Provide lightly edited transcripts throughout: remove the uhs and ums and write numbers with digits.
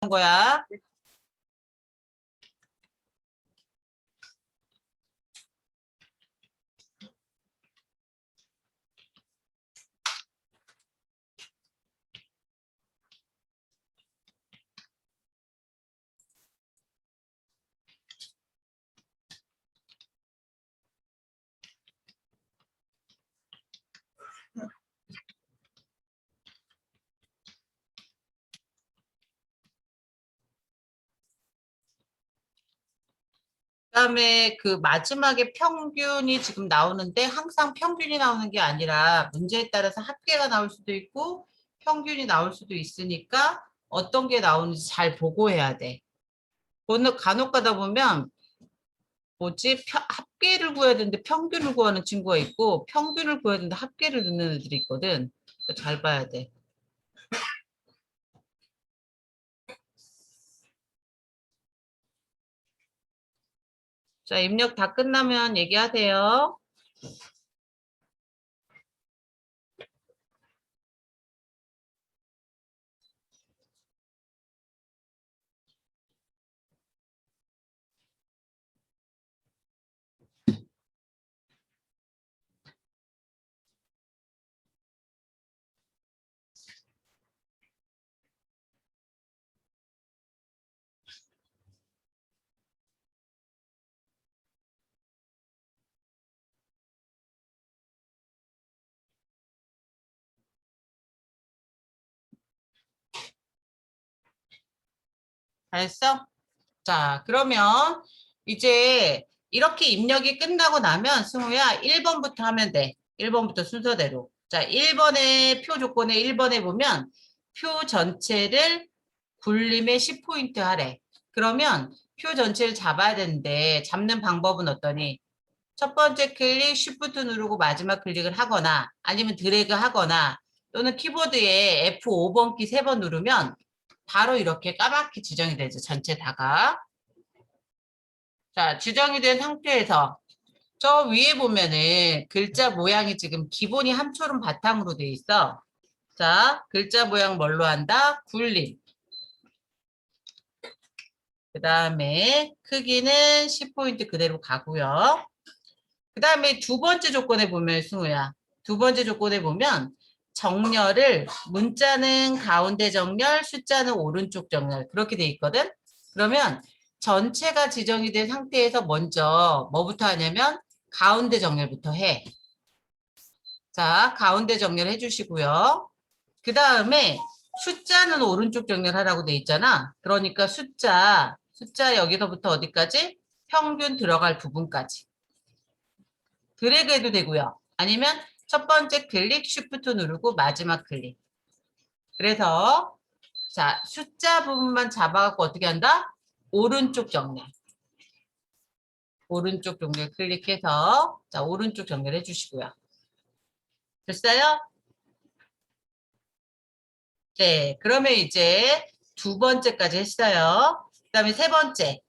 거야. 그다음에 그 마지막에 평균이 지금 나오는데 항상 평균이 나오는 게 아니라 문제에 따라서 합계가 나올 수도 있고 평균이 나올 수도 있으니까 어떤 게 나오는지 잘 보고 해야 돼. 오늘 간혹 가다 보면 뭐지? 합계를 구해야 되는데 평균을 구하는 친구가 있고 평균을 구해야 되는데 합계를 넣는 애들이 있거든. 그러니까 잘 봐야 돼. 자, 입력 다 끝나면 얘기하세요. 다 했어? 자, 그러면 이제 이렇게 입력이 끝나고 나면 승우야 1번부터 하면 돼. 1번부터 순서대로. 자, 1번의 표 조건에 1번에 보면 표 전체를 굴림에 10포인트 하래. 그러면 표 전체를 잡아야 되는데 잡는 방법은 어떠니? 첫 번째 클릭 쉬프트 누르고 마지막 클릭을 하거나 아니면 드래그 하거나 또는 키보드에 F5번 키 3번 누르면 바로 이렇게 까맣게 지정이 되죠. 전체 다가. 자, 지정이 된 상태에서 저 위에 보면은 글자 모양이 지금 기본이 함초름 바탕으로 돼 있어. 자, 글자 모양 뭘로 한다? 굴림. 그 다음에 크기는 10포인트 그대로 가고요. 그 다음에 두 번째 조건에 보면 승우야. 두 번째 조건에 보면 정렬을 문자는 가운데 정렬, 숫자는 오른쪽 정렬 그렇게 돼 있거든. 그러면 전체가 지정이 된 상태에서 먼저 뭐부터 하냐면 가운데 정렬부터 해. 자, 가운데 정렬 해주시고요. 그 다음에 숫자는 오른쪽 정렬하라고 돼 있잖아. 그러니까 숫자 여기서부터 어디까지? 평균 들어갈 부분까지. 드래그 해도 되고요. 아니면 첫 번째 클릭, 쉬프트 누르고 마지막 클릭. 그래서 자, 숫자 부분만 잡아갖고 어떻게 한다? 오른쪽 정렬. 오른쪽 정렬 클릭해서 자, 오른쪽 정렬 해주시고요. 됐어요? 네, 그러면 이제 두 번째까지 했어요. 그 다음에 세 번째,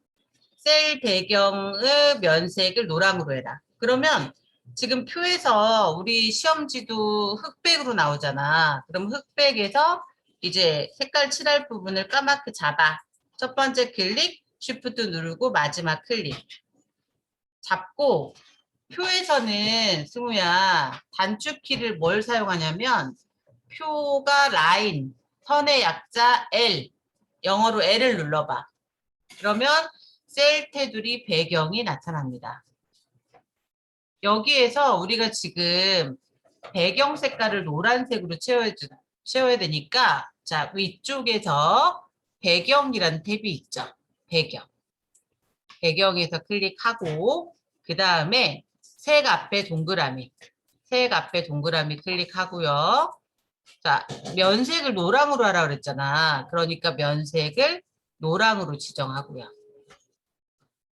셀 배경의 면색을 노랑으로 해라. 그러면 지금 표에서 우리 시험지도 흑백으로 나오잖아. 그럼 흑백에서 이제 색깔 칠할 부분을 까맣게 잡아. 첫 번째 클릭, 쉬프트 누르고 마지막 클릭. 잡고 표에서는 승우야 단축키를 뭘 사용하냐면 표가 라인, 선의 약자 L, 영어로 L을 눌러봐. 그러면 셀 테두리 배경이 나타납니다. 여기에서 우리가 지금 배경 색깔을 노란색으로 채워야 되니까 자 위쪽에서 배경이라는 탭이 있죠. 배경. 배경에서 클릭하고 그 다음에 색 앞에 동그라미. 색 앞에 동그라미 클릭하고요. 자, 면색을 노랑으로 하라고 그랬잖아. 그러니까 면색을 노랑으로 지정하고요.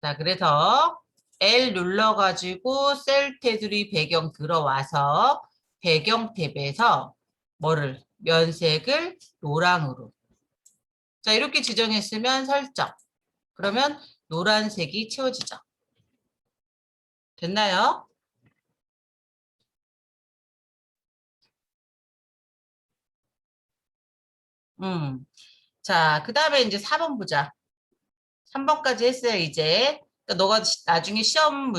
자, 그래서 L 눌러가지고 셀 테두리 배경 들어와서 배경 탭에서 뭐를? 면색을 노랑으로. 자, 이렇게 지정했으면 설정. 그러면 노란색이 채워지죠. 됐나요? 음. 자, 그 다음에 이제 4번 보자. 3번까지 했어요, 이제. 그러니까 너가 나중에 시험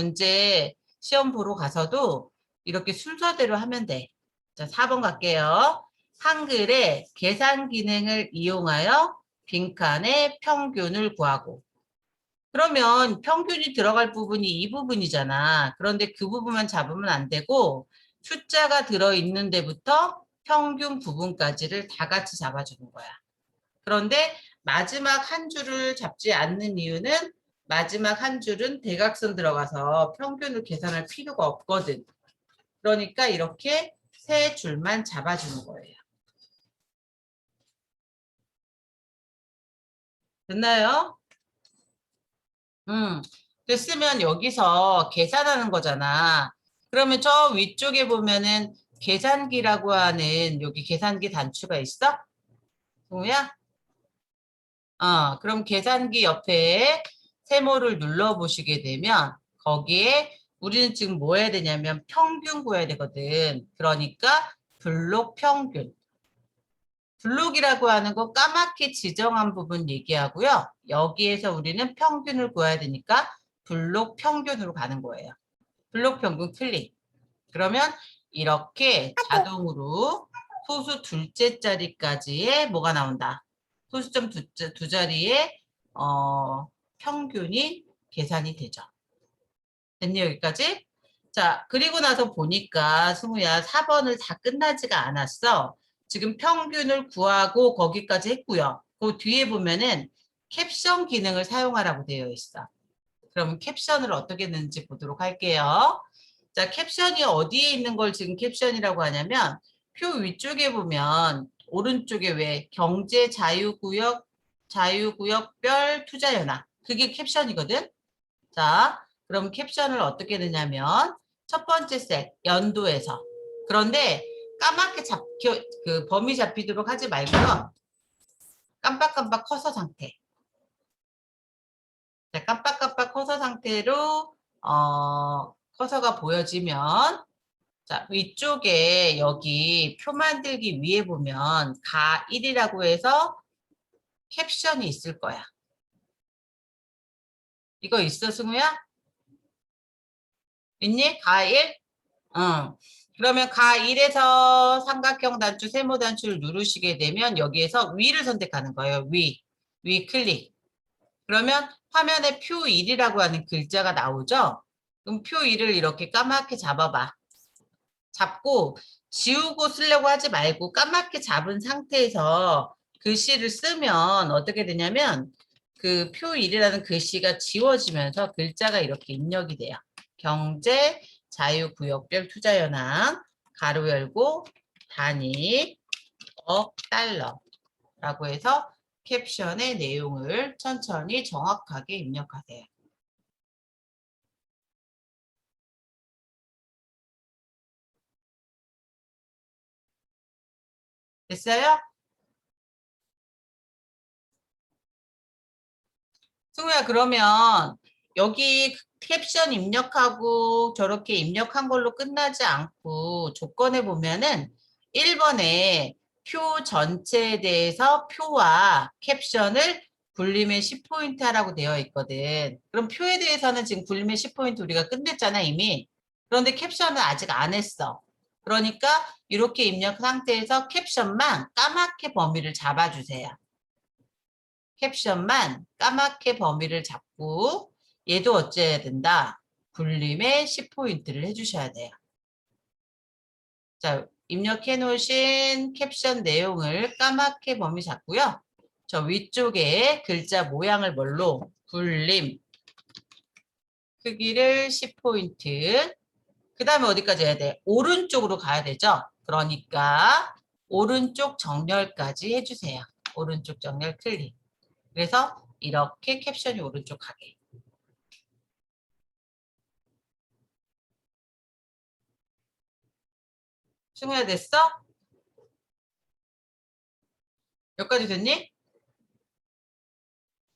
보러 가서도 이렇게 순서대로 하면 돼. 자, 4번 갈게요. 한글의 계산 기능을 이용하여 빈칸의 평균을 구하고. 그러면 평균이 들어갈 부분이 이 부분이잖아. 그런데 그 부분만 잡으면 안 되고 숫자가 들어있는 데부터 평균 부분까지를 다 같이 잡아주는 거야. 그런데 마지막 한 줄을 잡지 않는 이유는 마지막 한 줄은 대각선 들어가서 평균을 계산할 필요가 없거든. 그러니까 이렇게 세 줄만 잡아주는 거예요. 됐나요? 됐으면 여기서 계산하는 거잖아. 그러면 저 위쪽에 보면은 계산기라고 하는 여기 계산기 단추가 있어? 동우야? 그럼 계산기 옆에 세모를 눌러보시게 되면 거기에 우리는 지금 뭐 해야 되냐면 평균 구해야 되거든. 그러니까 블록 평균. 블록이라고 하는 거 까맣게 지정한 부분 얘기하고요. 여기에서 우리는 평균을 구해야 되니까 블록 평균으로 가는 거예요. 블록 평균 클릭. 그러면 이렇게 자동으로 소수 둘째 자리까지의 뭐가 나온다. 소수점 두 자리에 평균이 계산이 되죠. 됐니 여기까지? 자, 그리고 나서 보니까 승우야 4번을 다 끝나지가 않았어. 지금 평균을 구하고 거기까지 했고요. 그 뒤에 보면은 캡션 기능을 사용하라고 되어 있어. 그러면 캡션을 어떻게 했는지 보도록 할게요. 자, 캡션이 어디에 있는 걸 지금 캡션이라고 하냐면 표 위쪽에 보면 오른쪽에 왜 경제 자유구역별 투자연합 그게 캡션이거든. 자, 그럼 캡션을 어떻게 넣냐면 첫 번째 셀 연도에서 그런데 까맣게 그 범위 잡히도록 하지 말고요. 깜빡깜빡 커서 상태. 자, 깜빡깜빡 커서 상태로 커서가 보여지면 자, 위쪽에 여기 표 만들기 위에 보면 가1이라고 해서 캡션이 있을 거야. 이거 있어, 승우야? 있니? 가1? 응. 그러면 가1에서 삼각형 단추, 세모 단추를 누르시게 되면 여기에서 위를 선택하는 거예요. 위 클릭. 그러면 화면에 표 1이라고 하는 글자가 나오죠? 그럼 표 1을 이렇게 까맣게 잡아봐. 잡고 지우고 쓰려고 하지 말고 까맣게 잡은 상태에서 글씨를 쓰면 어떻게 되냐면 그 표 1이라는 글씨가 지워지면서 글자가 이렇게 입력이 돼요. 경제 자유구역별 투자연합 가로 열고 단위 $달러라고 해서 캡션의 내용을 천천히 정확하게 입력하세요. 됐어요? 승우야, 그러면 여기 캡션 입력하고 저렇게 입력한 걸로 끝나지 않고 조건에 보면은 1번에 표 전체에 대해서 표와 캡션을 굴림의 10포인트 하라고 되어 있거든. 그럼 표에 대해서는 지금 굴림의 10포인트 우리가 끝냈잖아, 이미. 그런데 캡션은 아직 안 했어. 그러니까 이렇게 입력 상태에서 캡션만 까맣게 범위를 잡아주세요. 캡션만 까맣게 범위를 잡고 얘도 어째야 된다. 굴림에 10포인트를 해주셔야 돼요. 자, 입력해 놓으신 캡션 내용을 까맣게 범위 잡고요. 저 위쪽에 글자 모양을 뭘로? 굴림. 크기를 10포인트. 그 다음에 어디까지 해야 돼? 오른쪽으로 가야 되죠? 그러니까 오른쪽 정렬까지 해주세요. 오른쪽 정렬 클릭. 그래서 이렇게 캡션이 오른쪽 가게. 승우야 됐어? 여기까지 됐니?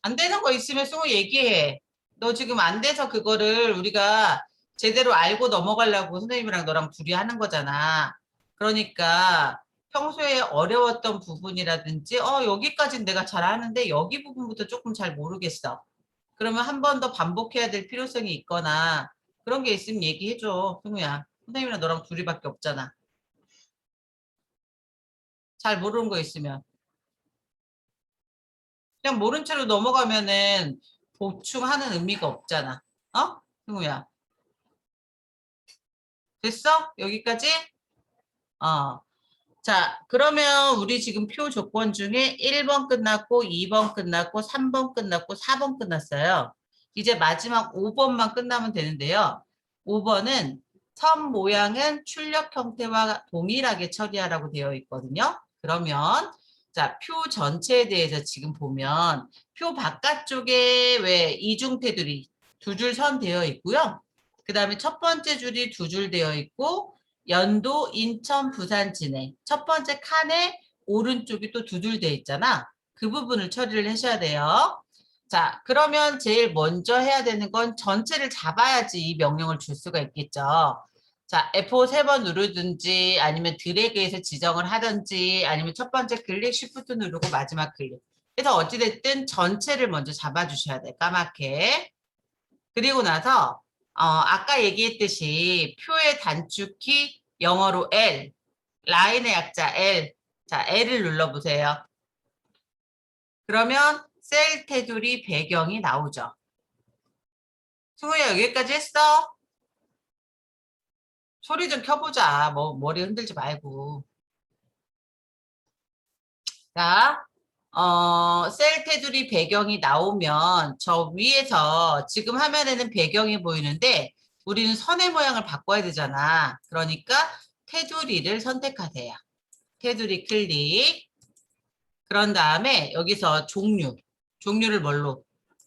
안 되는 거 있으면 승우 얘기해. 너 지금 안 돼서 그거를 우리가 제대로 알고 넘어가려고 선생님이랑 너랑 둘이 하는 거잖아. 그러니까 평소에 어려웠던 부분이라든지 여기까지는 내가 잘 아는데 여기 부분부터 조금 잘 모르겠어. 그러면 한 번 더 반복해야 될 필요성이 있거나 그런 게 있으면 얘기해줘. 승우야. 선생님이랑 너랑 둘이밖에 없잖아. 잘 모르는 거 있으면. 그냥 모른 채로 넘어가면은 보충하는 의미가 없잖아. 어? 승우야. 됐어? 여기까지? 어. 자, 그러면 우리 지금 표 조건 중에 1번 끝났고, 2번 끝났고, 3번 끝났고, 4번 끝났어요. 이제 마지막 5번만 끝나면 되는데요. 5번은 선 모양은 출력 형태와 동일하게 처리하라고 되어 있거든요. 그러면 자, 표 전체에 대해서 지금 보면 표 바깥쪽에 왜 이중 테두리 두 줄 선 되어 있고요. 그 다음에 첫 번째 줄이 두 줄 되어 있고 연도, 인천, 부산, 진해. 첫 번째 칸에 오른쪽이 또 두 줄 돼 있잖아. 그 부분을 처리를 하셔야 돼요. 자, 그러면 제일 먼저 해야 되는 건 전체를 잡아야지 이 명령을 줄 수가 있겠죠. 자, F5 세 번 누르든지 아니면 드래그해서 지정을 하든지 아니면 첫 번째 클릭, 쉬프트 누르고 마지막 클릭. 그래서 어찌됐든 전체를 먼저 잡아주셔야 돼, 까맣게. 그리고 나서 아까 얘기했듯이 표의 단축키 영어로 L, 라인의 약자 L. 자, L을 눌러보세요. 그러면 셀 테두리 배경이 나오죠. 승우야, 여기까지 했어? 소리 좀 켜보자. 뭐 머리 흔들지 말고. 자, 셀 테두리 배경이 나오면 저 위에서 지금 화면에는 배경이 보이는데 우리는 선의 모양을 바꿔야 되잖아. 그러니까 테두리를 선택하세요. 테두리 클릭. 그런 다음에 여기서 종류를 뭘로?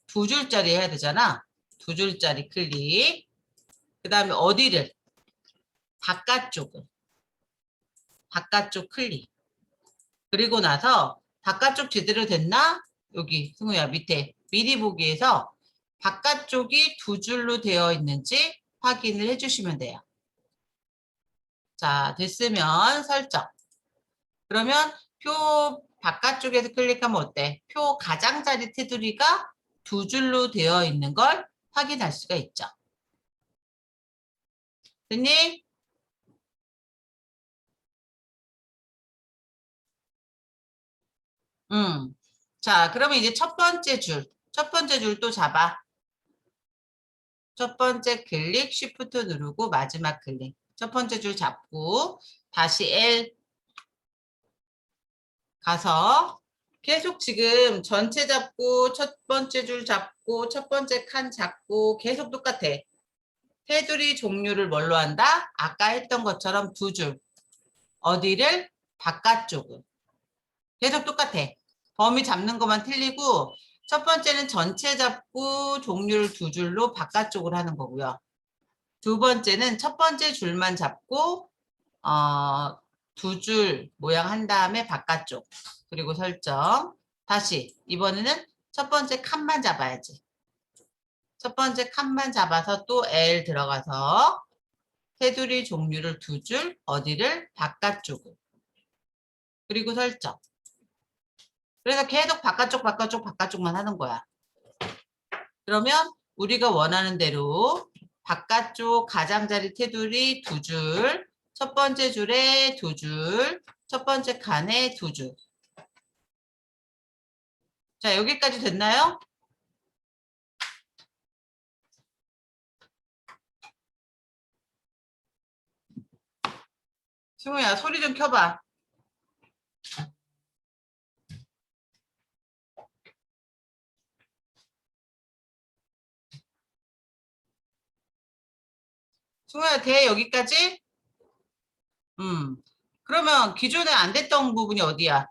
두 줄짜리 해야 되잖아. 두 줄짜리 클릭. 그 다음에 어디를? 바깥쪽 클릭. 그리고 나서 바깥쪽 제대로 됐나? 여기 승우야 밑에 미리 보기에서 바깥쪽이 두 줄로 되어 있는지 확인을 해주시면 돼요. 자, 됐으면 설정. 그러면 표 바깥쪽에서 클릭하면 어때? 표 가장자리 테두리가 두 줄로 되어 있는 걸 확인할 수가 있죠. 됐니? 자, 그러면 이제 첫 번째 줄 또 잡아. 첫 번째 클릭, 쉬프트 누르고 마지막 클릭. 첫 번째 줄 잡고 다시 L 가서 계속 지금 전체 잡고 첫 번째 줄 잡고 첫 번째 칸 잡고 계속 똑같아. 테두리 종류를 뭘로 한다? 아까 했던 것처럼 두 줄. 어디를? 바깥쪽을. 계속 똑같아. 범위 잡는 것만 틀리고 첫 번째는 전체 잡고 종류를 두 줄로 바깥쪽으로 하는 거고요. 두 번째는 첫 번째 줄만 잡고 두 줄 모양 한 다음에 바깥쪽. 그리고 설정. 다시 이번에는 첫 번째 칸만 잡아야지. 첫 번째 칸만 잡아서 또 L 들어가서 테두리 종류를 두 줄, 어디를? 바깥쪽을. 그리고 설정. 그래서 계속 바깥쪽만 하는 거야. 그러면 우리가 원하는 대로 바깥쪽 가장자리 테두리 두 줄, 첫 번째 줄에 두 줄, 첫 번째 칸에 두 줄. 자, 여기까지 됐나요? 승우야, 소리 좀 켜봐. 승우야, 돼, 여기까지? 그러면 기존에 안 됐던 부분이 어디야?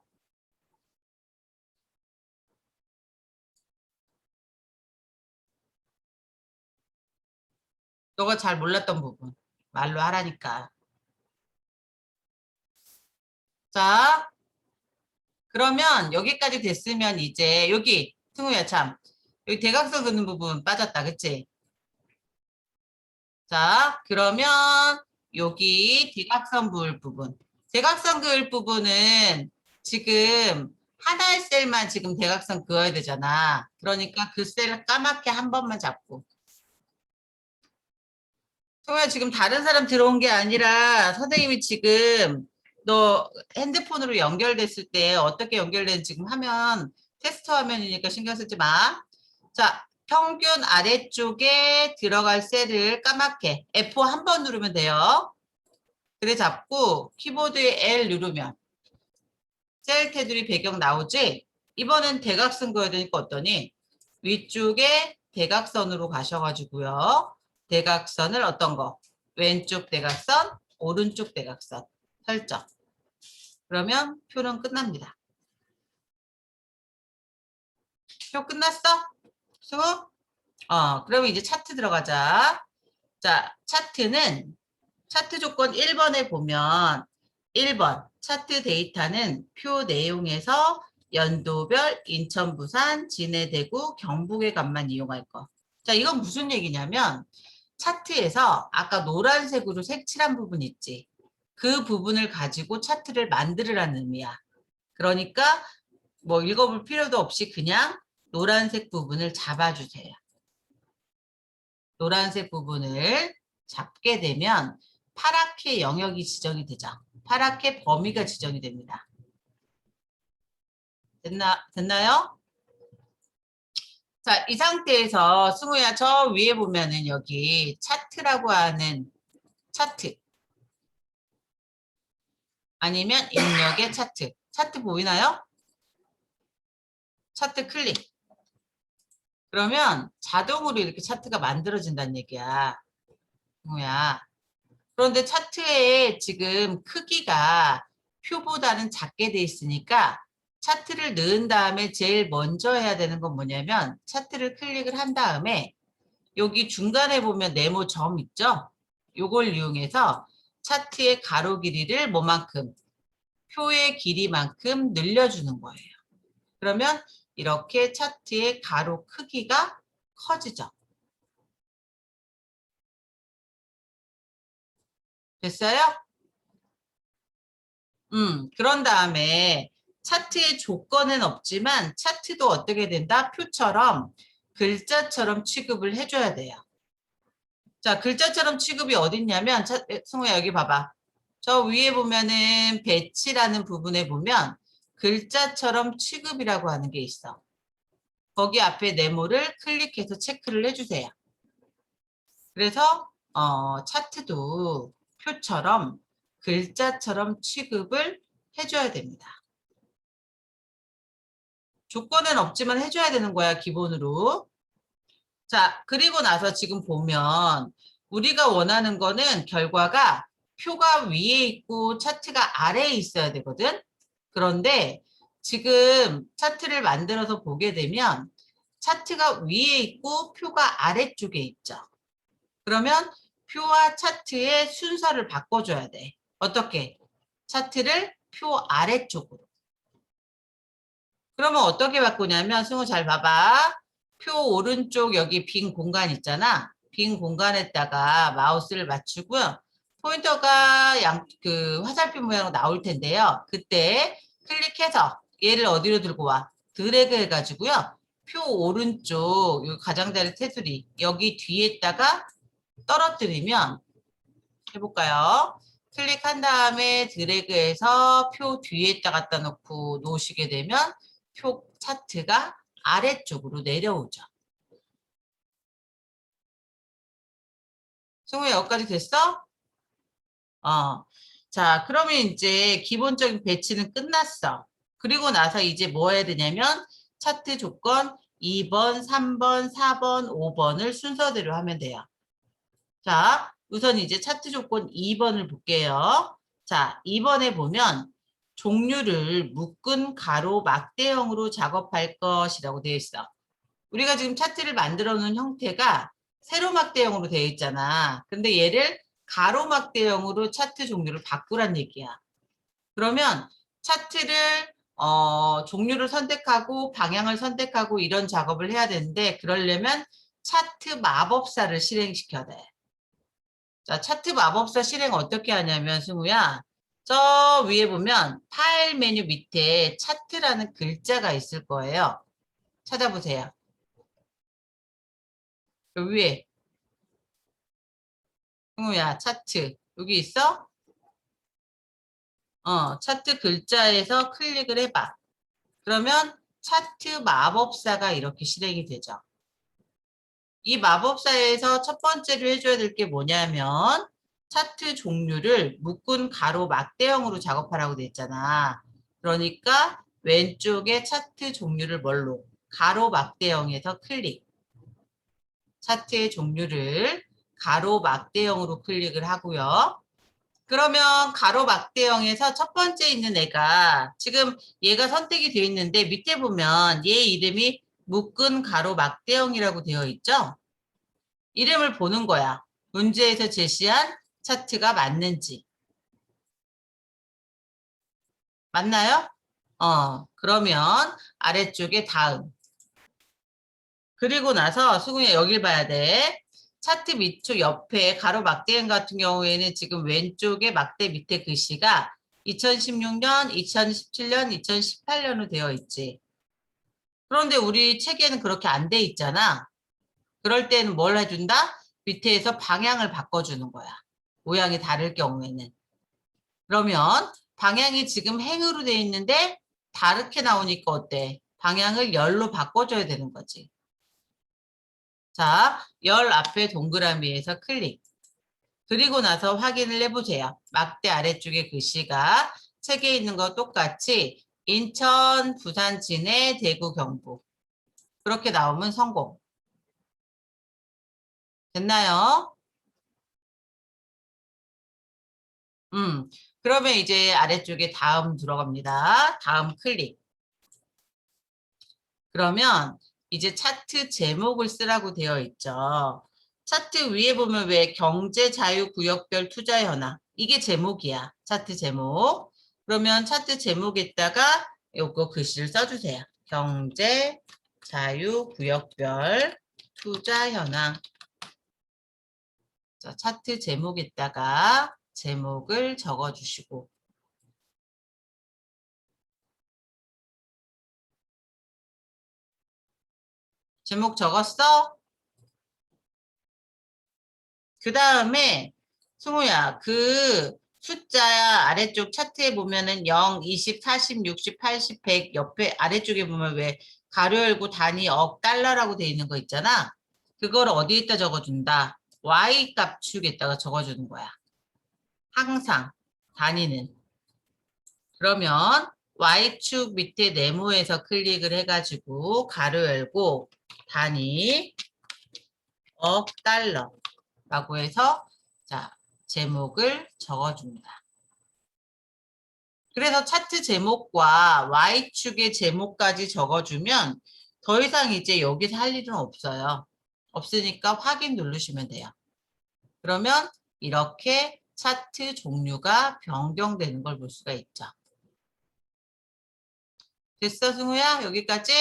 너가 잘 몰랐던 부분. 말로 하라니까. 자, 그러면 여기까지 됐으면 이제 여기 승우야 참 여기 대각선 그는 부분 빠졌다 그치? 자 그러면 여기 대각선 부분 대각선 그을 부분은 지금 하나의 셀만 지금 대각선 그어야 되잖아. 그러니까 그 셀을 까맣게 한 번만 잡고. 소야 지금 다른 사람 들어온 게 아니라 선생님이 지금 너 핸드폰으로 연결됐을 때 어떻게 연결되는지 지금 화면 테스트 화면이니까 신경 쓰지 마. 자, 평균 아래쪽에 들어갈 셀을 까맣게 F 한 번 누르면 돼요. 그래 잡고 키보드에 L 누르면 셀 테두리 배경 나오지? 이번엔 대각선 그어야 되니까 어떠니? 위쪽에 대각선으로 가셔가지고요. 대각선을 어떤 거? 왼쪽 대각선, 오른쪽 대각선 설정. 그러면 표는 끝납니다. 표 끝났어? 수고? 그러면 이제 차트 들어가자. 자, 차트 조건 1번에 보면 1번 차트 데이터는 표 내용에서 연도별 인천, 부산, 진해, 대구, 경북의 값만 이용할 거. 자, 이건 무슨 얘기냐면 차트에서 아까 노란색으로 색칠한 부분 있지. 그 부분을 가지고 차트를 만들으라는 의미야. 그러니까 뭐 읽어볼 필요도 없이 그냥 노란색 부분을 잡아주세요. 노란색 부분을 잡게 되면 파랗게 영역이 지정이 되죠. 파랗게 범위가 지정이 됩니다. 됐나요? 자, 이 상태에서 승우야 저 위에 보면은 여기 차트라고 하는 차트 아니면 입력의 차트. 차트 보이나요? 차트 클릭. 그러면 자동으로 이렇게 차트가 만들어진다는 얘기야. 승우야. 그런데 차트에 지금 크기가 표보다는 작게 돼 있으니까 차트를 넣은 다음에 제일 먼저 해야 되는 건 뭐냐면 차트를 클릭을 한 다음에 여기 중간에 보면 네모 점 있죠? 요걸 이용해서 차트의 가로 길이를 뭐만큼 표의 길이만큼 늘려주는 거예요. 그러면 이렇게 차트의 가로 크기가 커지죠. 됐어요? 그런 다음에 차트의 조건은 없지만 차트도 어떻게 된다? 표처럼 글자처럼 취급을 해줘야 돼요. 자, 글자처럼 취급이 어딨냐면 승우야 여기 봐봐. 저 위에 보면은 배치라는 부분에 보면 글자처럼 취급이라고 하는 게 있어. 거기 앞에 네모를 클릭해서 체크를 해주세요. 그래서 차트도 표처럼 글자처럼 취급을 해줘야 됩니다. 조건은 없지만 해줘야 되는 거야, 기본으로. 자, 그리고 나서 지금 보면 우리가 원하는 거는 결과가 표가 위에 있고 차트가 아래에 있어야 되거든. 그런데 지금 차트를 만들어서 보게 되면 차트가 위에 있고 표가 아래쪽에 있죠. 그러면 표와 차트의 순서를 바꿔줘야 돼. 어떻게? 차트를 표 아래쪽으로. 그러면 어떻게 바꾸냐면 승우 잘 봐봐. 표 오른쪽 여기 빈 공간 있잖아. 빈 공간에다가 마우스를 맞추고요. 포인터가 그 화살표 모양으로 나올 텐데요. 그때 클릭해서 얘를 어디로 들고 와? 드래그 해가지고요. 표 오른쪽 요 가장자리 테두리 여기 뒤에다가 떨어뜨리면 해볼까요? 클릭한 다음에 드래그해서 표 뒤에다 갖다 놓고 놓으시게 되면 표 차트가 아래쪽으로 내려오죠. 승우야 여기까지 됐어? 자, 그러면 이제 기본적인 배치는 끝났어. 그리고 나서 이제 뭐 해야 되냐면 차트 조건 2번, 3번, 4번, 5번을 순서대로 하면 돼요. 자, 우선 이제 차트 조건 2번을 볼게요. 자, 2번에 보면 종류를 묶은 가로 막대형으로 작업할 것이라고 되어 있어. 우리가 지금 차트를 만들어 놓은 형태가 세로 막대형으로 되어 있잖아. 근데 얘를 가로 막대형으로 차트 종류를 바꾸란 얘기야. 그러면 차트를 종류를 선택하고 방향을 선택하고 이런 작업을 해야 되는데 그러려면 차트 마법사를 실행시켜야 돼. 자, 차트 마법사 실행 어떻게 하냐면 승우야. 저 위에 보면 파일 메뉴 밑에 차트라는 글자가 있을 거예요. 찾아보세요. 그 위에. 승우야, 차트. 여기 있어? 차트 글자에서 클릭을 해봐. 그러면 차트 마법사가 이렇게 실행이 되죠. 이 마법사에서 첫 번째로 해줘야 될 게 뭐냐면 차트 종류를 묶은 가로 막대형으로 작업하라고 돼 있잖아. 그러니까 왼쪽에 차트 종류를 뭘로? 가로 막대형에서 클릭. 차트의 종류를 가로 막대형으로 클릭을 하고요. 그러면 가로 막대형에서 첫 번째 있는 애가 지금 얘가 선택이 되어 있는데 밑에 보면 얘 이름이 묶은 가로 막대형이라고 되어 있죠? 이름을 보는 거야. 문제에서 제시한 차트가 맞는지. 맞나요? 그러면 아래쪽에 다음. 그리고 나서 수근이 여길 봐야 돼. 차트 밑쪽 옆에 가로 막대형 같은 경우에는 지금 왼쪽에 막대 밑에 글씨가 2016년, 2017년, 2018년으로 되어 있지. 그런데 우리 책에는 그렇게 안 돼 있잖아. 그럴 때는 뭘 해준다? 밑에서 방향을 바꿔주는 거야. 모양이 다를 경우에는. 그러면 방향이 지금 행으로 돼 있는데 다르게 나오니까 어때? 방향을 열로 바꿔줘야 되는 거지. 자, 열 앞에 동그라미에서 클릭. 그리고 나서 확인을 해보세요. 막대 아래쪽에 글씨가 책에 있는 거 똑같이 인천, 부산, 진해, 대구, 경북. 그렇게 나오면 성공. 됐나요? 그러면 이제 아래쪽에 다음 들어갑니다. 다음 클릭. 그러면 이제 차트 제목을 쓰라고 되어 있죠. 차트 위에 보면 왜 경제자유구역별 투자 현황. 이게 제목이야. 차트 제목. 그러면 차트 제목에다가 요거 글씨를 써주세요. 경제자유구역별 투자 현황. 자, 차트 제목에다가 제목을 적어주시고. 제목 적었어? 그 다음에 승우야, 그 숫자 아래쪽 차트에 보면은 0, 20, 40, 60, 80, 100 옆에 아래쪽에 보면 왜 가로 열고 단위 억 달러라고 돼 있는 거 있잖아. 그걸 어디에다 적어준다? Y 값축에다가 적어주는 거야. 항상 단위는. 그러면 Y축 밑에 네모에서 클릭을 해가지고 가로 열고 단위 억 달러라고 해서 자 제목을 적어줍니다. 그래서 차트 제목과 Y축의 제목까지 적어주면 더 이상 이제 여기서 할 일은 없어요. 없으니까 확인 누르시면 돼요. 그러면 이렇게 차트 종류가 변경되는 걸 볼 수가 있죠. 됐어, 승우야? 여기까지?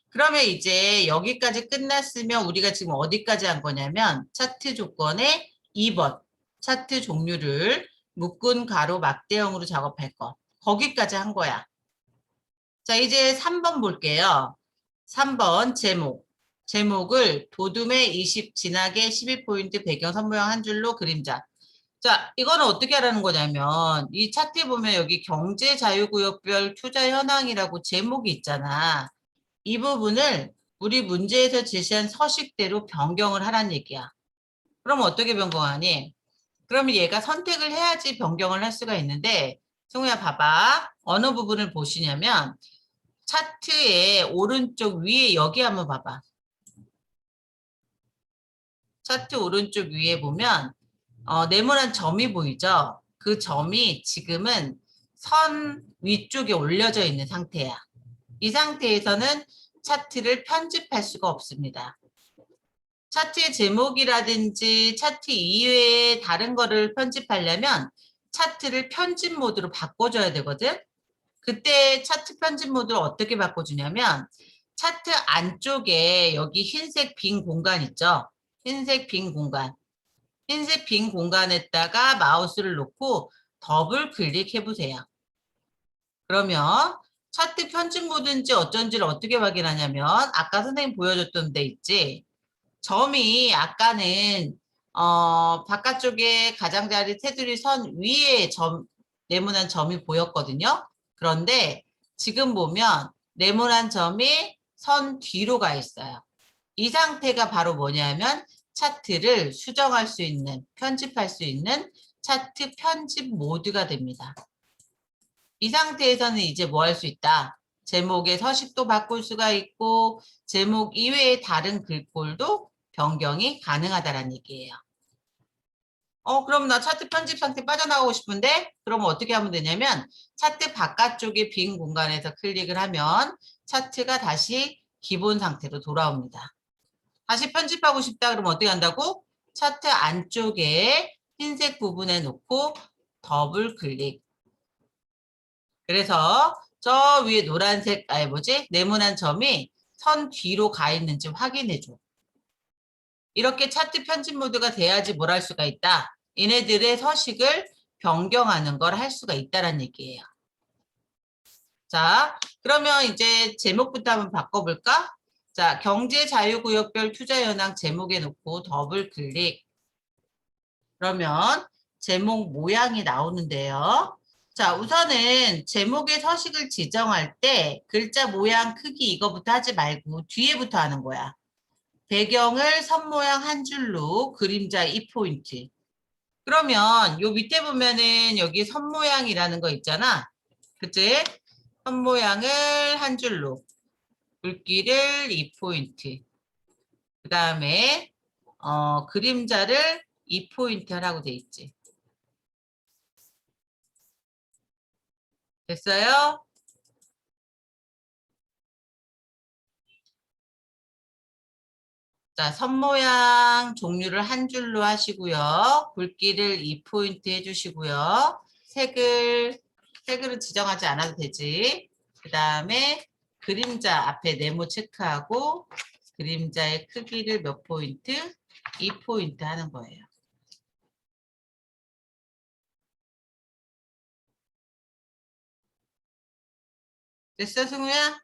그러면 이제 여기까지 끝났으면 우리가 지금 어디까지 한 거냐면 차트 조건의 2번 차트 종류를 묶은 가로 막대형으로 작업할 거. 거기까지 한 거야. 자, 이제 3번 볼게요. 3번 제목. 제목을 도둠에 20 진하게 12포인트 배경 선모양 한 줄로 그림자. 자, 이거는 어떻게 하라는 거냐면 이 차트에 보면 여기 경제자유구역별 투자 현황이라고 제목이 있잖아. 이 부분을 우리 문제에서 제시한 서식대로 변경을 하란 얘기야. 그럼 어떻게 변경하니? 그러면 얘가 선택을 해야지 변경을 할 수가 있는데 승우야 봐봐. 어느 부분을 보시냐면 차트의 오른쪽 위에 여기 한번 봐봐. 차트 오른쪽 위에 보면 네모난 점이 보이죠? 그 점이 지금은 선 위쪽에 올려져 있는 상태야. 이 상태에서는 차트를 편집할 수가 없습니다. 차트의 제목이라든지 차트 이외에 다른 거를 편집하려면 차트를 편집 모드로 바꿔줘야 되거든. 그때 차트 편집 모드를 어떻게 바꿔주냐면 차트 안쪽에 여기 흰색 빈 공간 있죠. 흰색 빈 공간. 흰색 빈 공간에다가 마우스를 놓고 더블 클릭해 보세요. 그러면 차트 편집 모드인지 어쩐지를 어떻게 확인하냐면 아까 선생님 보여줬던 데 있지. 점이 아까는 바깥쪽에 가장자리 테두리 선 위에 네모난 점이 보였거든요. 그런데 지금 보면 네모난 점이 선 뒤로 가 있어요. 이 상태가 바로 뭐냐면 차트를 수정할 수 있는, 편집할 수 있는 차트 편집 모드가 됩니다. 이 상태에서는 이제 뭐 할 수 있다? 제목의 서식도 바꿀 수가 있고 제목 이외의 다른 글꼴도 변경이 가능하다는 얘기예요. 그럼 나 차트 편집 상태 빠져나가고 싶은데 그러면 어떻게 하면 되냐면 차트 바깥쪽에 빈 공간에서 클릭을 하면 차트가 다시 기본 상태로 돌아옵니다. 다시 편집하고 싶다 그러면 어떻게 한다고? 차트 안쪽에 흰색 부분에 놓고 더블 클릭. 그래서 저 위에 노란색, 네모난 점이 선 뒤로 가 있는지 확인해줘. 이렇게 차트 편집 모드가 돼야지 뭘 할 수가 있다. 얘네들의 서식을 변경하는 걸 할 수가 있다는 얘기예요. 자, 그러면 이제 제목부터 한번 바꿔볼까? 자, 경제자유구역별 투자현황 제목에 놓고 더블 클릭. 그러면 제목 모양이 나오는데요. 자, 우선은 제목의 서식을 지정할 때 글자 모양 크기 이거부터 하지 말고 뒤에부터 하는 거야. 배경을 선 모양 한 줄로 그림자 2포인트. 그러면 요 밑에 보면은 여기 선 모양이라는 거 있잖아. 그치? 선 모양을 한 줄로 굵기를 2포인트. 그 다음에 그림자를 2포인트 하라고 돼 있지. 됐어요? 자, 선 모양 종류를 한 줄로 하시고요. 굵기를 2포인트 해주시고요. 색을 지정하지 않아도 되지. 그 다음에 그림자 앞에 네모 체크하고 그림자의 크기를 몇 포인트? 2포인트 하는 거예요. 됐어, 승우야?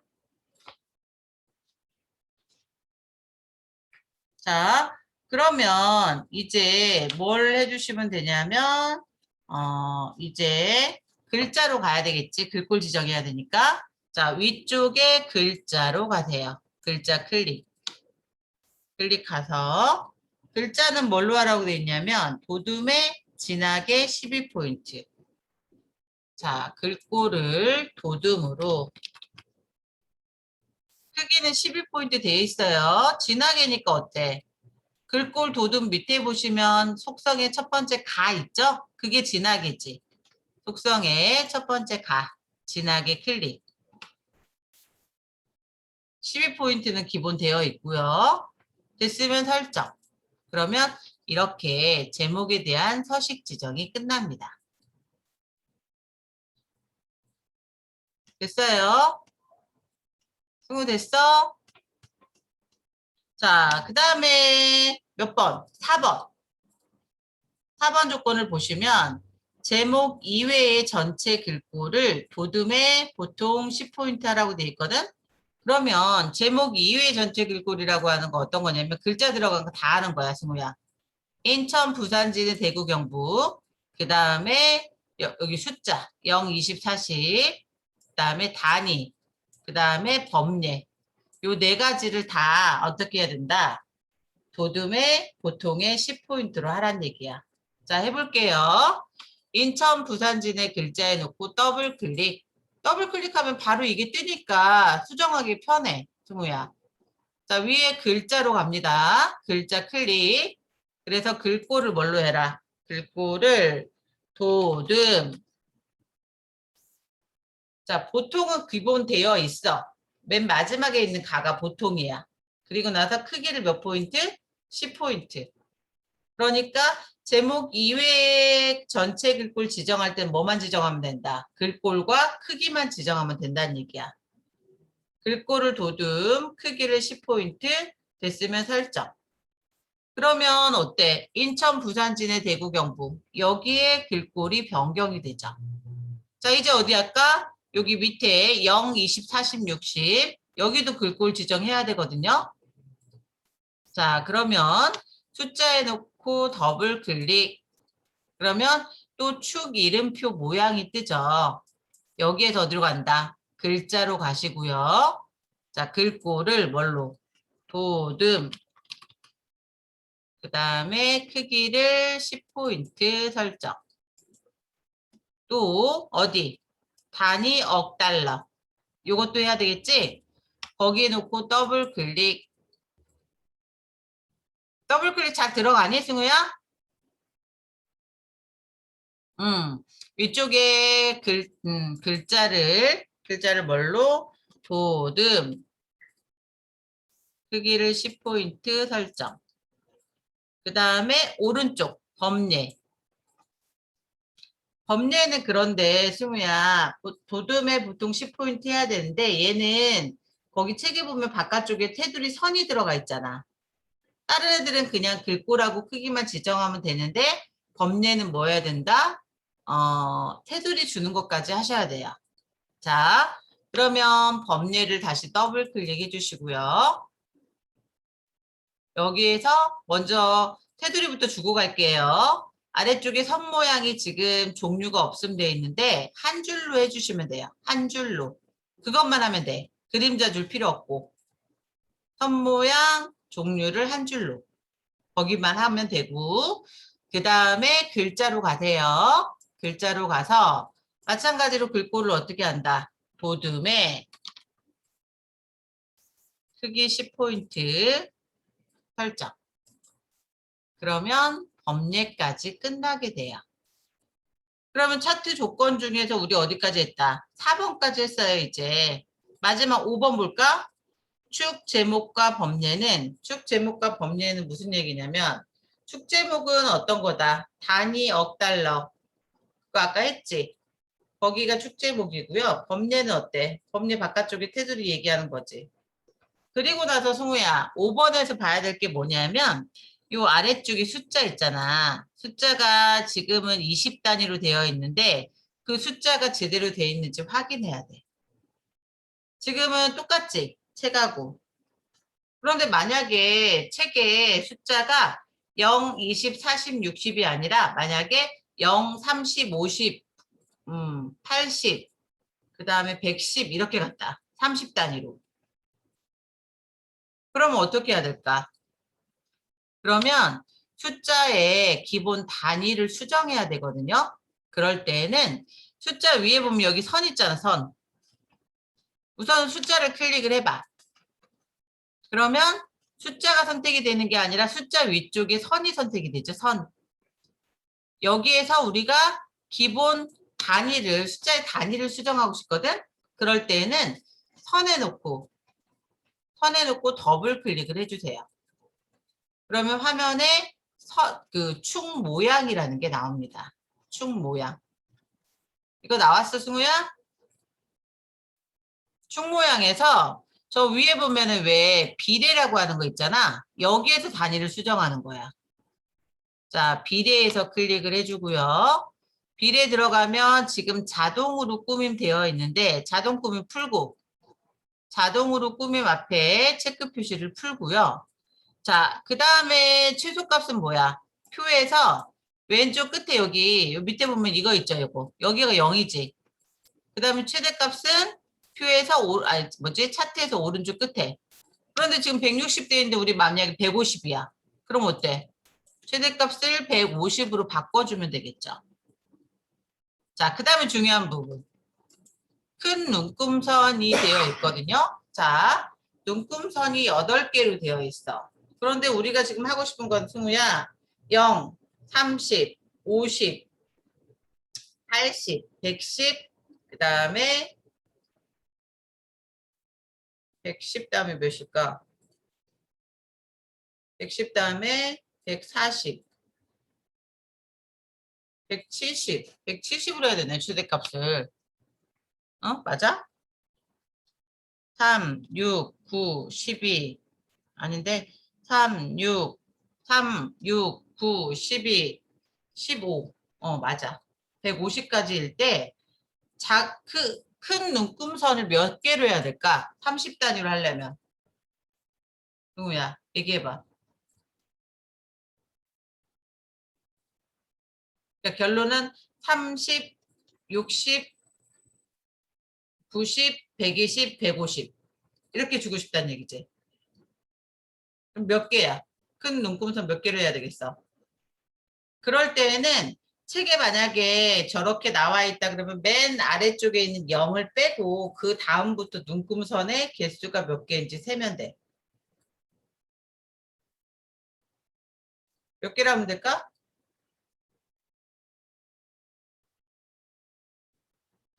자, 그러면 이제 뭘 해주시면 되냐면, 이제 글자로 가야 되겠지. 글꼴 지정해야 되니까. 자, 위쪽에 글자로 가세요. 글자 클릭. 클릭해서 글자는 뭘로 하라고 돼 있냐면 도둠에 진하게 12포인트. 자, 글꼴을 도둠으로 크기는 12포인트 돼 있어요. 진하게니까 어때? 글꼴 도둠 밑에 보시면 속성의 첫 번째 가 있죠? 그게 진하게지. 속성의 첫 번째 가. 진하게 클릭. 12포인트는 기본 되어 있고요. 됐으면 설정. 그러면 이렇게 제목에 대한 서식 지정이 끝납니다. 됐어요? 승우 됐어? 자, 그 다음에 몇 번? 4번. 4번 조건을 보시면 제목 이외의 전체 글꼴을 도둠에 보통 10포인트 하라고 돼 있거든? 그러면 제목 이외의 전체 글꼴이라고 하는 거 어떤 거냐면 글자 들어간 거 다 하는 거야, 승우야. 인천, 부산, 지는 대구, 경북. 그 다음에 여기 숫자 0, 20, 40. 그 다음에 단위. 그 다음에 법례. 요 네 가지를 다 어떻게 해야 된다? 도둠에 보통의 10포인트로 하란 얘기야. 자, 해볼게요. 인천, 부산, 진의 글자에 놓고 더블 클릭. 더블 클릭하면 바로 이게 뜨니까 수정하기 편해, 승우야. 자, 위에 글자로 갑니다. 글자 클릭. 그래서 글꼴을 뭘로 해라? 글꼴을 도둠. 자, 보통은 기본 되어 있어. 맨 마지막에 있는 가가 보통이야. 그리고 나서 크기를 몇 포인트? 10포인트. 그러니까 제목 이외에 전체 글꼴 지정할 땐 뭐만 지정하면 된다? 글꼴과 크기만 지정하면 된다는 얘기야. 글꼴을 도둠, 크기를 10포인트, 됐으면 설정. 그러면 어때? 인천, 부산, 진해, 대구, 경북. 여기에 글꼴이 변경이 되죠. 자, 이제 어디 할까? 여기 밑에 0, 20, 40, 60. 여기도 글꼴 지정해야 되거든요. 자, 그러면 숫자에 놓고 더블 클릭. 그러면 또 축 이름표 모양이 뜨죠. 여기에서 어디로 간다? 글자로 가시고요. 자, 글꼴을 뭘로? 도듬. 그 다음에 크기를 10포인트 설정. 또 어디? 단위 억 달러. 요것도 해야 되겠지? 거기에 놓고 더블 클릭. 더블 클릭 잘 들어가니, 승우야? 위쪽에 글자를 뭘로? 도듬. 크기를 10포인트 설정. 그 다음에 오른쪽 범례. 범례는 그런데 승우야 도듬에 보통 10포인트 해야 되는데 얘는 거기 책에 보면 바깥쪽에 테두리 선이 들어가 있잖아. 다른 애들은 그냥 글꼴하고 크기만 지정하면 되는데 범례는 뭐 해야 된다? 테두리 주는 것까지 하셔야 돼요. 자, 그러면 범례를 다시 더블 클릭해 주시고요. 여기에서 먼저 테두리부터 주고 갈게요. 아래쪽에 선 모양이 지금 종류가 없음 되어 있는데 한 줄로 해주시면 돼요. 한 줄로. 그것만 하면 돼. 그림자 줄 필요 없고. 선 모양, 종류를 한 줄로. 거기만 하면 되고 그 다음에 글자로 가세요. 글자로 가서 마찬가지로 글꼴을 어떻게 한다. 도둠에 크기 10포인트 설정. 그러면 범례까지 끝나게 돼요. 그러면 차트 조건 중에서 우리 어디까지 했다? 4번까지 했어요, 이제. 마지막 5번 볼까? 축 제목과 범례는, 축 제목과 범례는 무슨 얘기냐면, 축 제목은 어떤 거다? 단위 억 달러. 그거 아까 했지? 거기가 축 제목이고요. 범례는 어때? 범례 바깥쪽에 테두리 얘기하는 거지. 그리고 나서 승우야, 5번에서 봐야 될 게 뭐냐면, 요 아래쪽에 숫자 있잖아. 숫자가 지금은 20단위로 되어 있는데, 그 숫자가 제대로 되어 있는지 확인해야 돼. 지금은 똑같지? 책하고. 그런데 만약에 책에 숫자가 0, 20, 40, 60이 아니라, 만약에 0, 30, 50, 80, 그 다음에 110 이렇게 갔다. 30단위로. 그러면 어떻게 해야 될까? 그러면 숫자의 기본 단위를 수정해야 되거든요. 그럴 때는 숫자 위에 보면 여기 선 있잖아, 선. 우선 숫자를 클릭을 해봐. 그러면 숫자가 선택이 되는 게 아니라 숫자 위쪽에 선이 선택이 되죠, 선. 여기에서 우리가 기본 단위를, 숫자의 단위를 수정하고 싶거든? 그럴 때는 선에 놓고 더블 클릭을 해주세요. 그러면 화면에 그 축 모양이라는 게 나옵니다. 축 모양. 이거 나왔어, 승우야? 축 모양에서 저 위에 보면은 왜 비례라고 하는 거 있잖아. 여기에서 단위를 수정하는 거야. 자, 비례에서 클릭을 해주고요. 비례 들어가면 지금 자동으로 꾸밈 되어 있는데 자동 꾸밈 풀고 자동으로 꾸밈 앞에 체크 표시를 풀고요. 자, 그 다음에 최소값은 뭐야? 표에서 왼쪽 끝에 여기 밑에 보면 이거 있죠, 이거. 여기가 0이지. 그 다음에 최대값은 표에서 차트에서 오른쪽 끝에. 그런데 지금 160대 있는데 우리 만약에 150이야. 그럼 어때? 최대값을 150으로 바꿔주면 되겠죠. 자, 그 다음에 중요한 부분. 큰 눈금선이 되어 있거든요. 자, 눈금선이 8개로 되어 있어. 그런데 우리가 지금 하고 싶은 건 승우야. 0, 30, 50, 80, 110, 그 다음에 110 다음에 몇일까? 110 다음에 140, 170, 170으로 해야 되네, 최대값을. 맞아? 3, 6, 9, 12. 아닌데, 3, 6, 3, 6, 9, 12, 15. 맞아. 150까지일 때, 큰 눈금선을 몇 개로 해야 될까? 30단위로 하려면. 누구야? 얘기해봐. 그러니까 결론은 30, 60, 90, 120, 150. 이렇게 주고 싶다는 얘기지. 그럼 몇 개야? 큰 눈금선 몇 개로 해야 되겠어? 그럴 때에는 책에 만약에 저렇게 나와 있다 그러면 맨 아래쪽에 있는 0을 빼고 그 다음부터 눈금선의 개수가 몇 개인지 세면 돼. 몇 개로 하면 될까?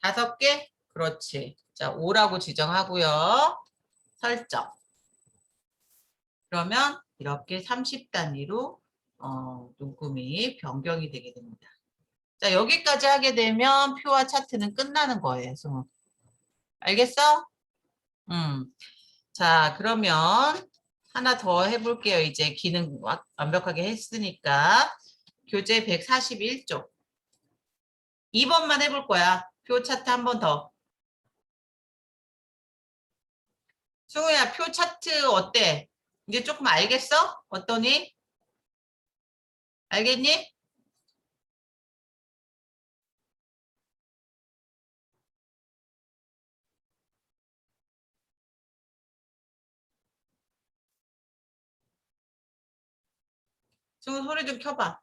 5개? 그렇지. 자, 5라고 지정하고요. 설정. 그러면 이렇게 30단위로 눈금이 변경이 되게 됩니다. 자, 여기까지 하게 되면 표와 차트는 끝나는 거예요, 승우. 알겠어? 자, 그러면 하나 더 해볼게요. 이제 기능 완벽하게 했으니까. 교재 141쪽. 2번만 해볼 거야. 표 차트 한 번 더. 승우야, 표 차트 어때? 이제 조금 알겠어? 어떠니? 알겠니? 승우 소리 좀 켜봐.